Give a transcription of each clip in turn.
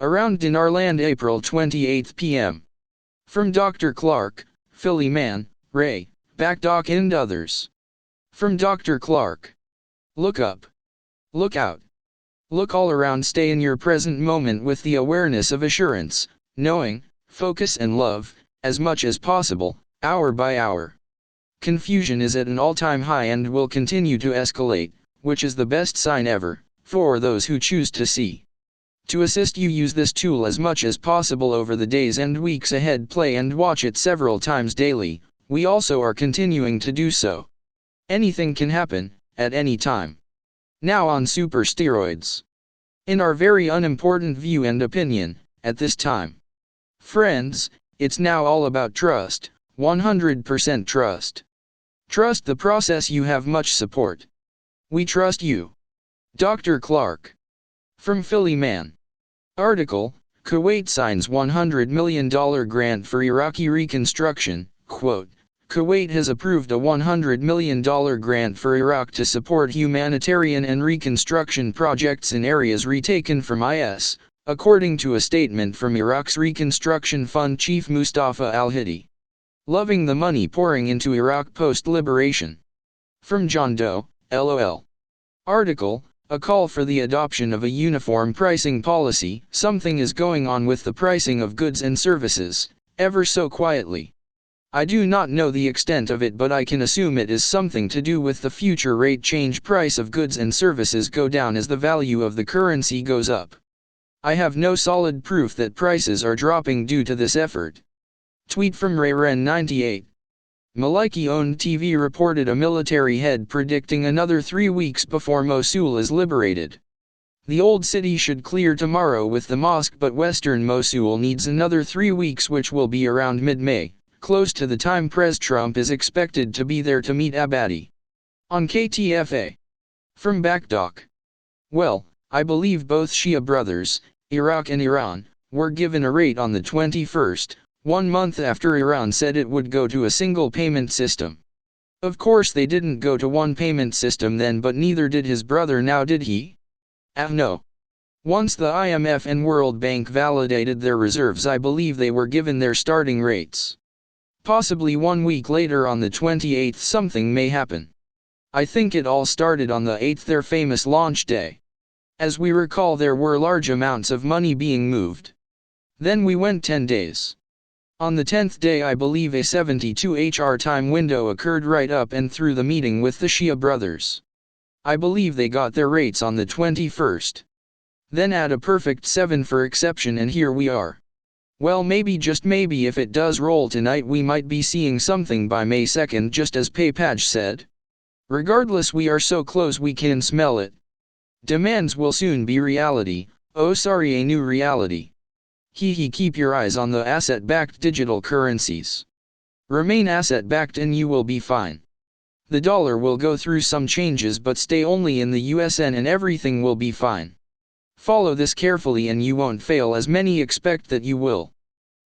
Around Dinarland, April 28 p.m. From Dr. Clarke, Phillyman, Ray, Backdoc and others. From Dr. Clarke. Look up. Look out. Look all around. Stay in your present moment with the awareness of assurance, knowing, focus and love, as much as possible, hour by hour. Confusion is at an all-time high and will continue to escalate, which is the best sign ever, for those who choose to see. To assist you, use this tool as much as possible over the days and weeks ahead. Play and watch it several times daily. We also are continuing to do so. Anything can happen, at any time. Now on super steroids. In our very unimportant view and opinion, at this time. Friends, it's now all about trust, 100% trust. Trust the process. You have much support. We trust you. Dr. Clarke. From Phillyman. Article, Kuwait signs $100 million grant for Iraqi reconstruction. Quote, Kuwait has approved a $100 million grant for Iraq to support humanitarian and reconstruction projects in areas retaken from IS, according to a statement from Iraq's Reconstruction Fund Chief Mustafa al-Hadi. Loving the money pouring into Iraq post-liberation. From John Doe, LOL. Article, a call for the adoption of a uniform pricing policy. Something is going on with the pricing of goods and services, ever so quietly. I do not know the extent of it, but I can assume it is something to do with the future rate change. Price of goods and services go down as the value of the currency goes up. I have no solid proof that prices are dropping due to this effort. Tweet from Rayren98. Maliki-owned TV reported a military head predicting another 3 weeks before Mosul is liberated. The old city should clear tomorrow with the mosque, but western Mosul needs another 3 weeks, which will be around mid-May. Close to the time Pres Trump is expected to be there to meet Abadi. On KTFA. From Backdoc. Well, I believe both Shia brothers, Iraq and Iran, were given a rate on the 21st, 1 month after Iran said it would go to a single payment system. Of course they didn't go to one payment system then, but neither did his brother now, did he? No. Once the IMF and World Bank validated their reserves, I believe they were given their starting rates. Possibly 1 week later on the 28th something may happen. I think it all started on the 8th, their famous launch day. As we recall, there were large amounts of money being moved. Then we went 10 days. On the 10th day I believe a 72-hour time window occurred right up and through the meeting with the Shia brothers. I believe they got their rates on the 21st. Then add a perfect 7 for exception and here we are. Well, maybe, just maybe, if it does roll tonight, we might be seeing something by May 2nd, just as Paypage said. Regardless, we are so close we can smell it. Demands will soon be reality, oh sorry, a new reality. Keep your eyes on the asset-backed digital currencies. Remain asset-backed and you will be fine. The dollar will go through some changes, but stay only in the USN and everything will be fine. Follow this carefully and you won't fail, as many expect that you will.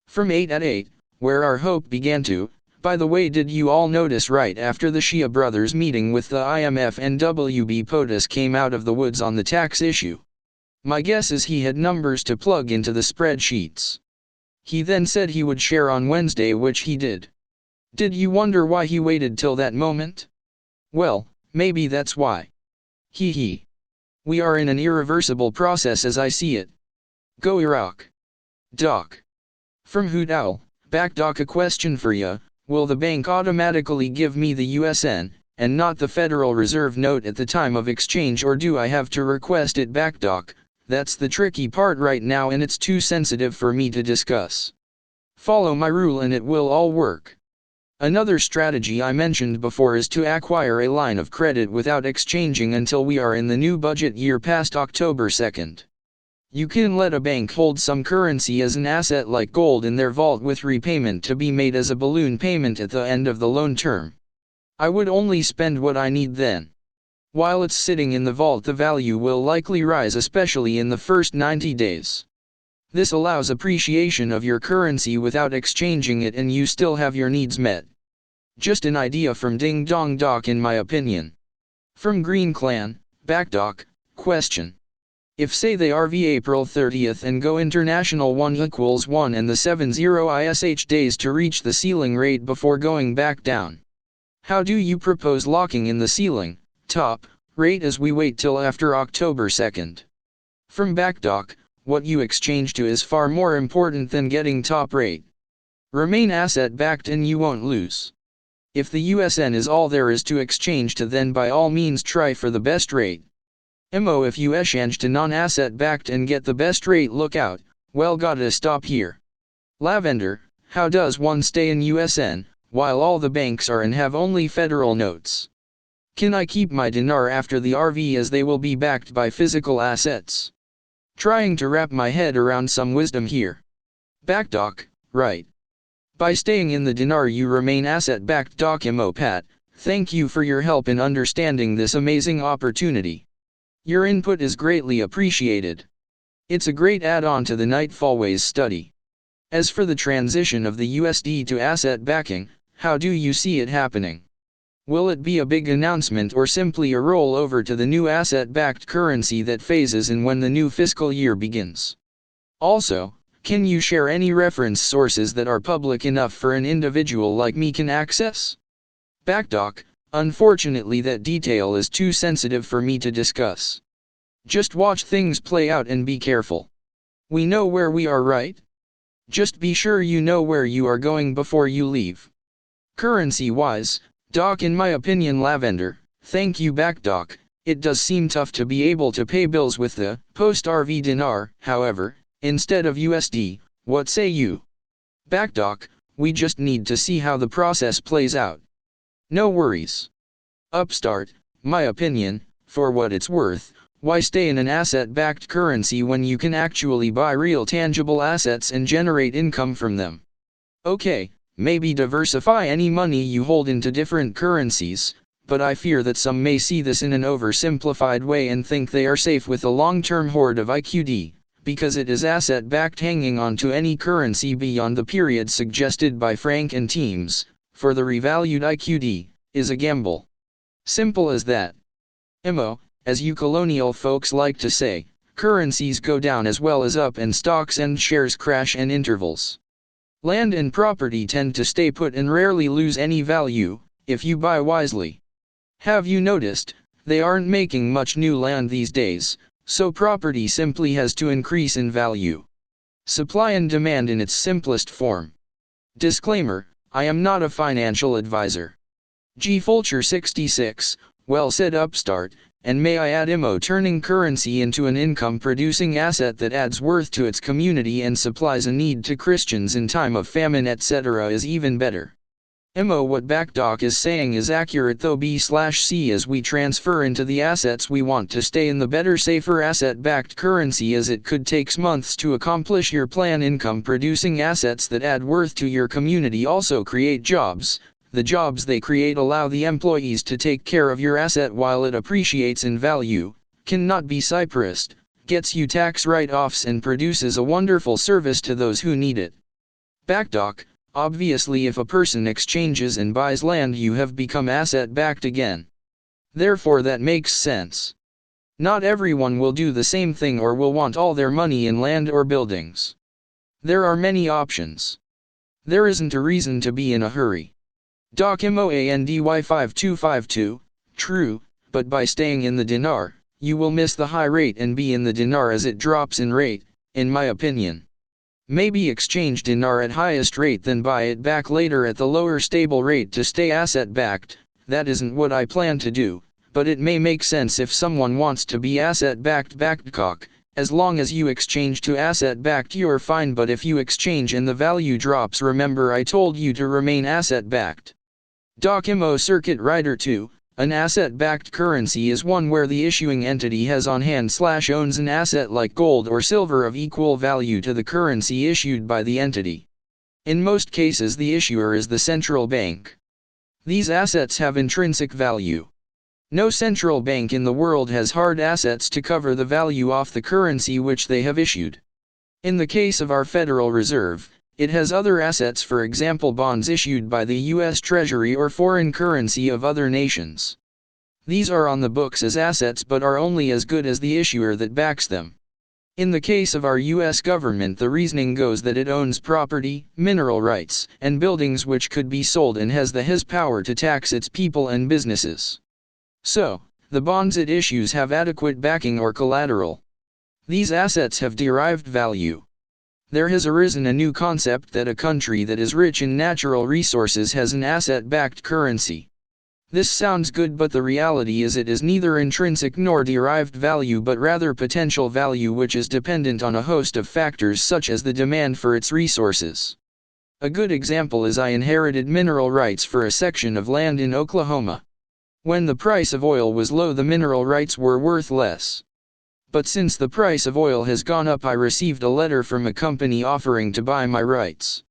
From 8 at 8, where our hope began to. By the way, did you all notice right after the Shia brothers meeting with the IMF and WB, POTUS came out of the woods on the tax issue? My guess is he had numbers to plug into the spreadsheets. He then said he would share on Wednesday, which he did. Did you wonder why he waited till that moment? Well, maybe that's why. We are in an irreversible process as I see it. Go Iraq. Doc. From Hoot Owl, Backdoc, a question for ya. Will the bank automatically give me the USN, and not the Federal Reserve note at the time of exchange, or do I have to request it? Backdoc, that's the tricky part right now and it's too sensitive for me to discuss. Follow my rule and it will all work. Another strategy I mentioned before is to acquire a line of credit without exchanging until we are in the new budget year past October 2nd. You can let a bank hold some currency as an asset like gold in their vault with repayment to be made as a balloon payment at the end of the loan term. I would only spend what I need then. While it's sitting in the vault, the value will likely rise, especially in the first 90 days. This allows appreciation of your currency without exchanging it and you still have your needs met. Just an idea from Ding Dong Doc in my opinion. From Green Clan, Backdoc, question. If say they RV April 30th and go international 1 equals 1 and the 70 ISH days to reach the ceiling rate before going back down. How do you propose locking in the ceiling, top, rate as we wait till after October 2nd? From Backdoc, what you exchange to is far more important than getting top rate. Remain asset backed and you won't lose. If the USN is all there is to exchange to, then by all means try for the best rate. Mo if you exchange to non-asset backed and get the best rate, look out, well gotta stop here. Lavender, how does one stay in USN, while all the banks are and have only federal notes? Can I keep my dinar after the RV as they will be backed by physical assets? Trying to wrap my head around some wisdom here. Backdoc, right. By staying in the dinar you remain asset backed. Doc Mo Pat, thank you for your help in understanding this amazing opportunity. Your input is greatly appreciated. It's a great add-on to the Nightfallways study. As for the transition of the USD to asset backing, how do you see it happening? Will it be a big announcement or simply a rollover to the new asset-backed currency that phases in when the new fiscal year begins? Also, can you share any reference sources that are public enough for an individual like me can access? Backdoc, unfortunately that detail is too sensitive for me to discuss. Just watch things play out and be careful. We know where we are, right? Just be sure you know where you are going before you leave. Currency-wise, Doc, in my opinion, Lavender, thank you Backdoc, it does seem tough to be able to pay bills with the post-RV dinar, however, instead of USD, what say you? Backdoc, we just need to see how the process plays out. No worries. Upstart, my opinion, for what it's worth, why stay in an asset-backed currency when you can actually buy real tangible assets and generate income from them? Okay, maybe diversify any money you hold into different currencies, but I fear that some may see this in an oversimplified way and think they are safe with a long-term hoard of IQD, because it is asset-backed. Hanging on to any currency beyond the period suggested by Frank and teams, for the revalued IQD, is a gamble. Simple as that. Mo, as you colonial folks like to say, currencies go down as well as up and stocks and shares crash in intervals. Land and property tend to stay put and rarely lose any value, if you buy wisely. Have you noticed, they aren't making much new land these days, so property simply has to increase in value. Supply and demand in its simplest form. Disclaimer, I am not a financial advisor. G. Fulcher 66, well said Upstart, and may I add Mo, turning currency into an income-producing asset that adds worth to its community and supplies a need to Christians in time of famine etc. is even better. Mo, what Backdoc is saying is accurate, though B/C as we transfer into the assets we want to stay in the better safer asset-backed currency, as it could take months to accomplish your plan. Income-producing assets that add worth to your community also create jobs. The jobs they create allow the employees to take care of your asset while it appreciates in value, cannot be cypressed, gets you tax write-offs and produces a wonderful service to those who need it. Backdoc, obviously if a person exchanges and buys land you have become asset-backed again. Therefore that makes sense. Not everyone will do the same thing or will want all their money in land or buildings. There are many options. There isn't a reason to be in a hurry. Doc Moandy 5252, true, but by staying in the dinar, you will miss the high rate and be in the dinar as it drops in rate, in my opinion. Maybe exchange dinar at highest rate then buy it back later at the lower stable rate to stay asset backed. That isn't what I plan to do, but it may make sense if someone wants to be asset backed. Backdoc, as long as you exchange to asset backed you're fine, but if you exchange and the value drops, remember I told you to remain asset backed. Doc Mo Circuit Rider 2, an asset-backed currency is one where the issuing entity has on hand/owns an asset like gold or silver of equal value to the currency issued by the entity. In most cases the issuer is the central bank. These assets have intrinsic value. No central bank in the world has hard assets to cover the value off the currency which they have issued. In the case of our Federal Reserve, it has other assets, for example bonds issued by the U.S. Treasury or foreign currency of other nations. These are on the books as assets but are only as good as the issuer that backs them. In the case of our US government, the reasoning goes that it owns property, mineral rights, and buildings which could be sold and has the power to tax its people and businesses. So, the bonds it issues have adequate backing or collateral. These assets have derived value. There has arisen a new concept that a country that is rich in natural resources has an asset-backed currency. This sounds good, but the reality is it is neither intrinsic nor derived value but rather potential value, which is dependent on a host of factors such as the demand for its resources. A good example is I inherited mineral rights for a section of land in Oklahoma. When the price of oil was low, the mineral rights were worth less. But since the price of oil has gone up, I received a letter from a company offering to buy my rights.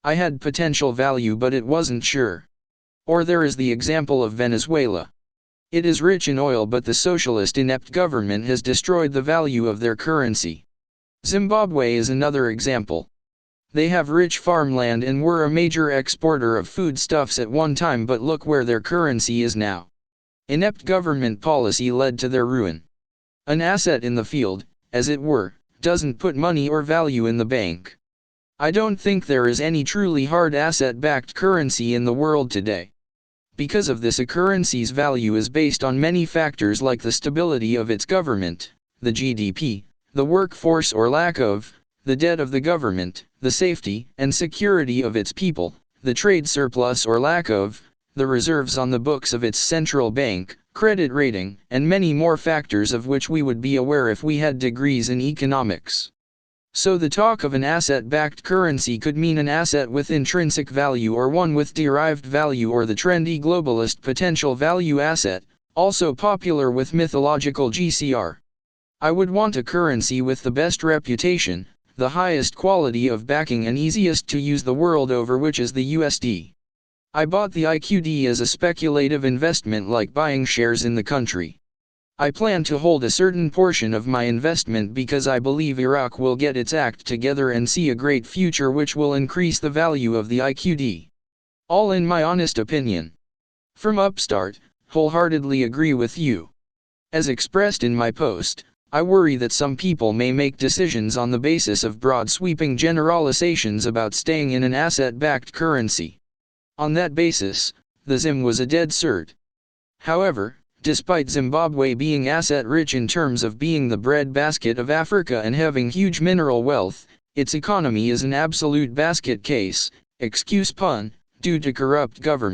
I had potential value, but it wasn't sure. Or there is the example of Venezuela. It is rich in oil, but the socialist inept government has destroyed the value of their currency. Zimbabwe is another example. They have rich farmland and were a major exporter of foodstuffs at one time, but look where their currency is now. Inept government policy led to their ruin. An asset in the field, as it were, doesn't put money or value in the bank. I don't think there is any truly hard asset-backed currency in the world today. Because of this, a currency's value is based on many factors like the stability of its government, the GDP, the workforce or lack of, the debt of the government, the safety and security of its people, the trade surplus or lack of, the reserves on the books of its central bank, credit rating, and many more factors of which we would be aware if we had degrees in economics. So the talk of an asset-backed currency could mean an asset with intrinsic value or one with derived value, or the trendy globalist potential value asset, also popular with mythological GCR. I would want a currency with the best reputation, the highest quality of backing, and easiest to use the world over, which is the USD. I bought the IQD as a speculative investment, like buying shares in the country. I plan to hold a certain portion of my investment because I believe Iraq will get its act together and see a great future, which will increase the value of the IQD. All in my honest opinion. From Upstart, wholeheartedly agree with you. As expressed in my post, I worry that some people may make decisions on the basis of broad sweeping generalizations about staying in an asset-backed currency. On that basis, the ZIM was a dead cert. However, despite Zimbabwe being asset-rich in terms of being the breadbasket of Africa and having huge mineral wealth, its economy is an absolute basket case, excuse pun, due to corrupt government.